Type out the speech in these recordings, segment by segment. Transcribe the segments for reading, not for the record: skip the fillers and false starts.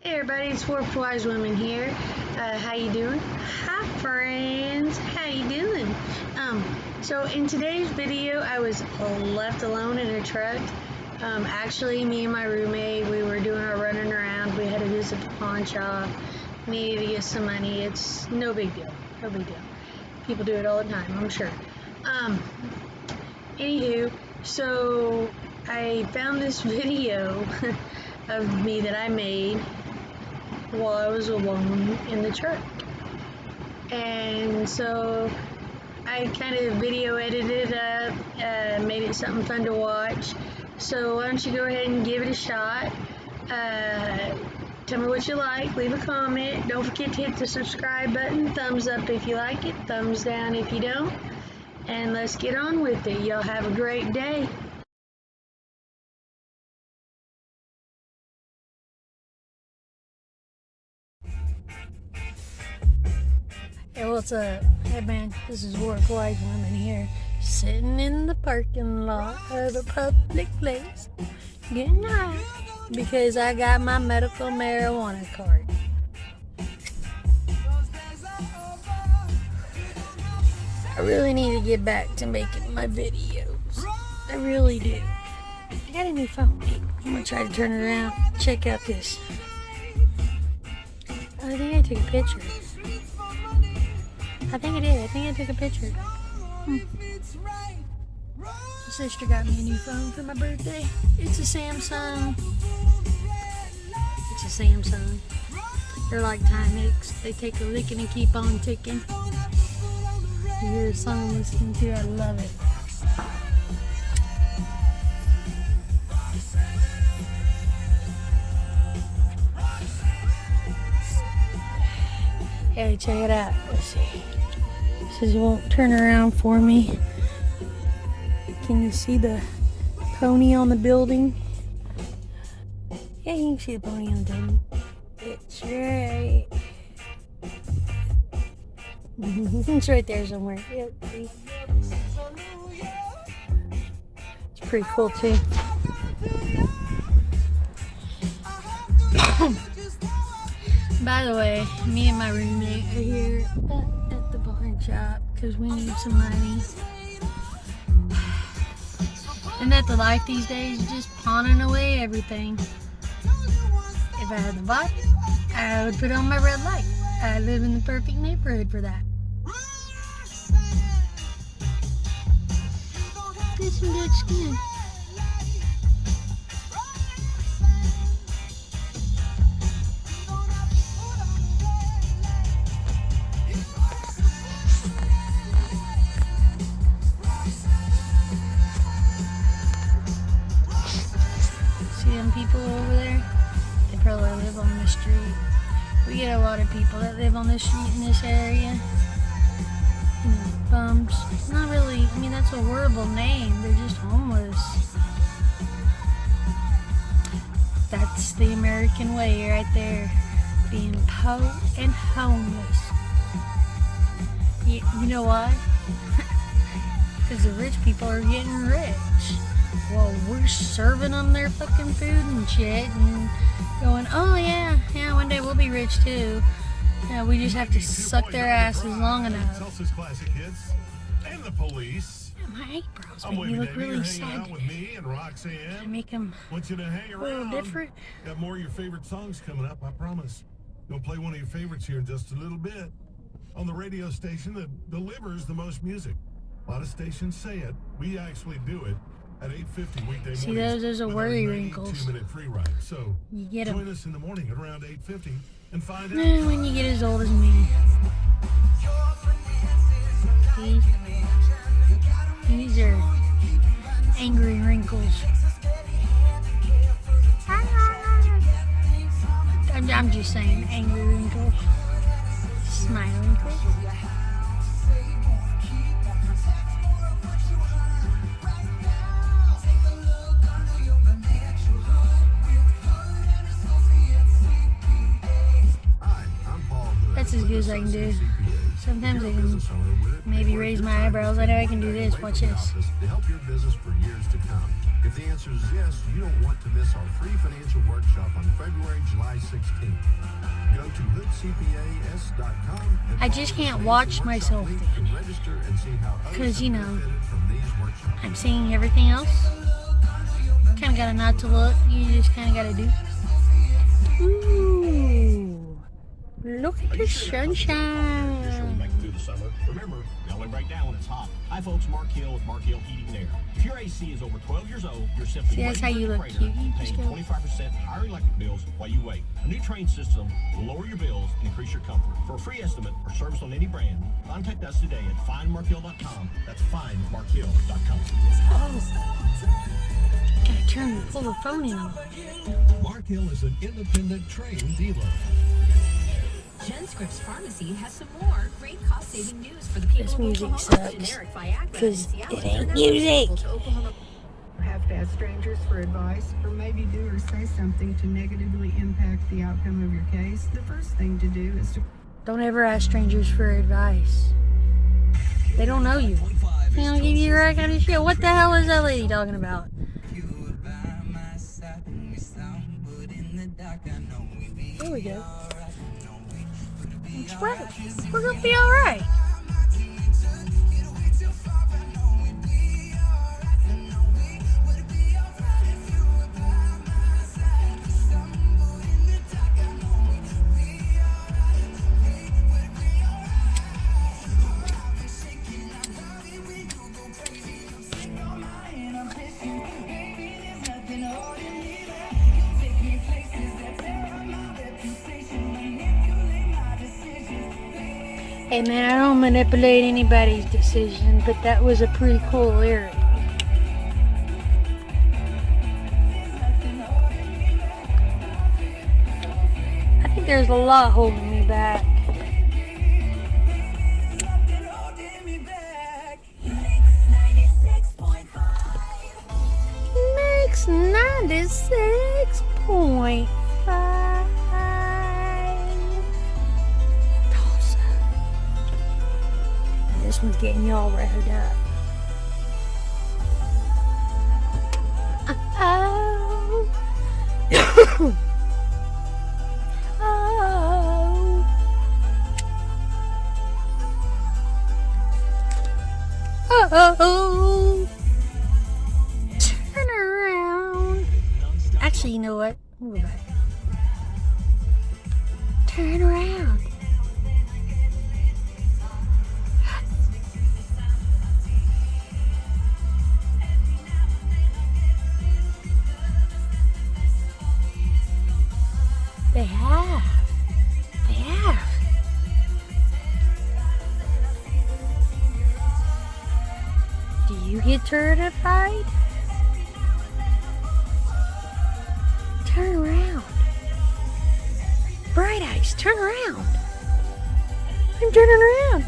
Hey everybody, it's Four Wise Women here. How you doing? Hi friends, how you doing? So in today's video, I was left alone in a truck. Actually, me and my roommate, we were doing our running around. We had to visit the pawn shop. Needed to get some money. It's no big deal. No big deal. People do it all the time, I'm sure. Anywho, so I found this video of me that I made while I was alone in the truck. And so I kind of video edited it up, made it something fun to watch. So why don't you go ahead and give it a shot. Tell me what you like, leave a comment. Don't forget to hit the subscribe button, thumbs up if you like it, thumbs down if you don't. And let's get on with it. Y'all have a great day. Hey, what's up? Hey man, this is Work Wise Women here, sitting in the parking lot of a public place, getting high, because I got my medical marijuana card. I really need to get back to making my videos. I really do. I got a new phone. I'm gonna try to turn it around. Check out this. I think I took a picture. I think I did. I think I took a picture. My sister got me a new phone for my birthday. It's a Samsung. It's a Samsung. They're like Timex. They take a licking and keep on ticking. You hear a song I'm listening to, I love it. Hey, check it out. Let's see. It says it won't turn around for me. Can you see the pony on the building? Yeah, you can see the pony on the building. It's right. It's right there somewhere. Yep. It's pretty cool too. By the way, me and my roommate are here at the pawn shop because we need some money. Isn't that the life these days? Just pawning away everything. If I had the bike, I would put on my red light. I live in the perfect neighborhood for that. Get some good skin. See them people over there? They probably live on the street. We get a lot of people that live on the street in this area. You know, bums. Not really, I mean, that's a horrible name. They're just homeless. That's the American way right there. Being po and homeless. You know why? Because the rich people are getting rich. Well, we're serving them their fucking food and shit and going, oh yeah, one day we'll be rich too. Yeah, we just have to suck their asses long enough. Tulsa's classic hits and the police. Yeah, my eyebrows make me look really sad today. With me and Roxanne. I make them Want you to hang a little around. different. Got more of your favorite songs coming up, I promise. We'll play one of your favorites here in just a little bit. On the radio station that delivers the most music. A lot of stations say it. We actually do it at 8:50 weekday mornings. See, those are worry wrinkles. 2-minute free ride. So You get join them us in the morning at around 8:50 and find out. when you get as old as me. These are angry wrinkles. I'm just saying, angry wrinkles. Smile wrinkles. That's as good as I can do. Sometimes I can maybe raise my eyebrows. I know I can do this. Watch this. To help your business for years to come. If the answer is yes, you don't want to miss our free financial workshop on February, July 16th. Go to hoodcpas.com. I just can't watch myself because, you know, I'm seeing everything else. Kind of got to not to look. You just kind of got to do. Ooh, look at the sunshine. Through the summer. Remember, they only break down when it's hot. Hi folks, Mark Hill with Mark Hill Heating and Air. If your AC is over 12 years old, you're simply See, that's how you look cute. and paying 25% higher electric bills while you wait. A new train system will lower your bills and increase your comfort. For a free estimate or service on any brand, contact us today at findmarkhill.com. That's findmarkhill.com. Oh, gotta pull the phone in. Mark Hill is an independent train dealer. GenScripts Pharmacy has some more great cost-saving news for the people This of music Oklahoma. sucks, Generic Viagra because and Cialis it ain't are music. available to Oklahoma. Have to ask strangers for advice or maybe do or say something to negatively impact the outcome of your case, the first thing to do is to... Don't ever ask strangers for advice. They don't know you. They don't give you the right kind of shit. What the hell is that lady talking about? There we go. It's right. We're gonna be alright. Hey man, I don't manipulate anybody's decision, but that was a pretty cool lyric. I think there's a lot holding me back. Mix 96.5. This one's getting y'all revved up. Oh. Oh. Oh. Turn around. Actually, you know what? We'll go back. Turn around. They have. They have. Do you get terrified? Turn around. Bright eyes, turn around. I'm turning around.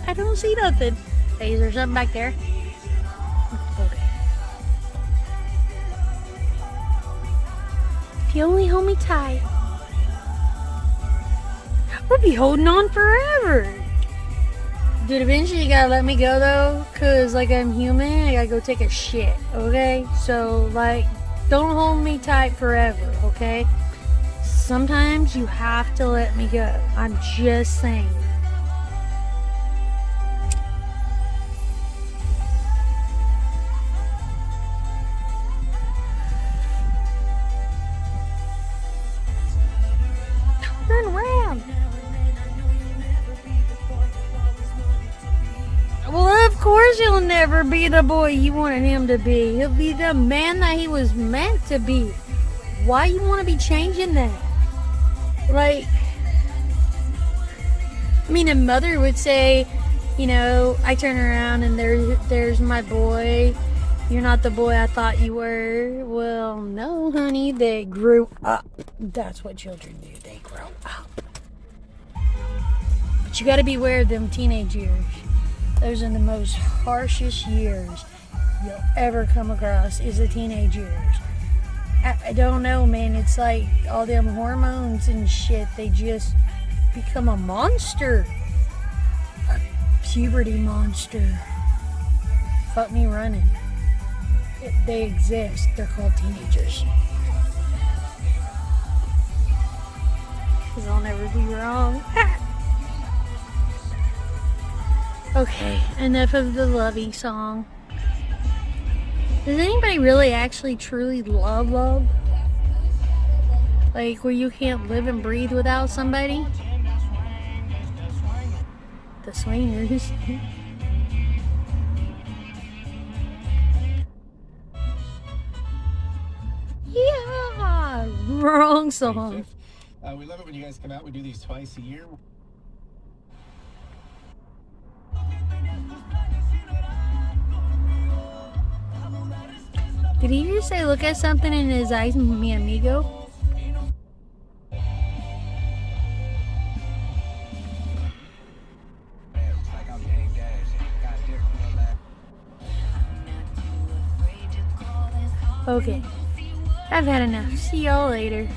I don't see nothing. Hey, is there something back there? Okay. If you only hold me tight, we'll be holding on forever. Dude, eventually you gotta let me go though, cause like I'm human, I gotta go take a shit, okay? So like, don't hold me tight forever, okay? Sometimes you have to let me go. I'm just saying. Turn around. Well, of course he'll never be the boy you wanted him to be. He'll be the man that he was meant to be. Why you want to be changing that? Like, I mean, a mother would say, you know, I turn around and there's my boy. You're not the boy I thought you were. Well, no, honey, they grew up. That's what children do. They grow up. But you got to beware of them teenage years. Those are the most harshest years you'll ever come across is the teenage years. I don't know, man. It's like all them hormones and shit. They just become a monster. A puberty monster. Fuck me running. they exist. They're called teenagers. Because I'll never be wrong. Okay, enough of the lovey song. Does anybody really actually truly love love? Like where you can't live and breathe without somebody? The swingers. Yeah, wrong song. We love it when you guys come out. We do these twice a year. Did he just say look at something in his eyes, mi amigo? Okay, I've had enough. See y'all later.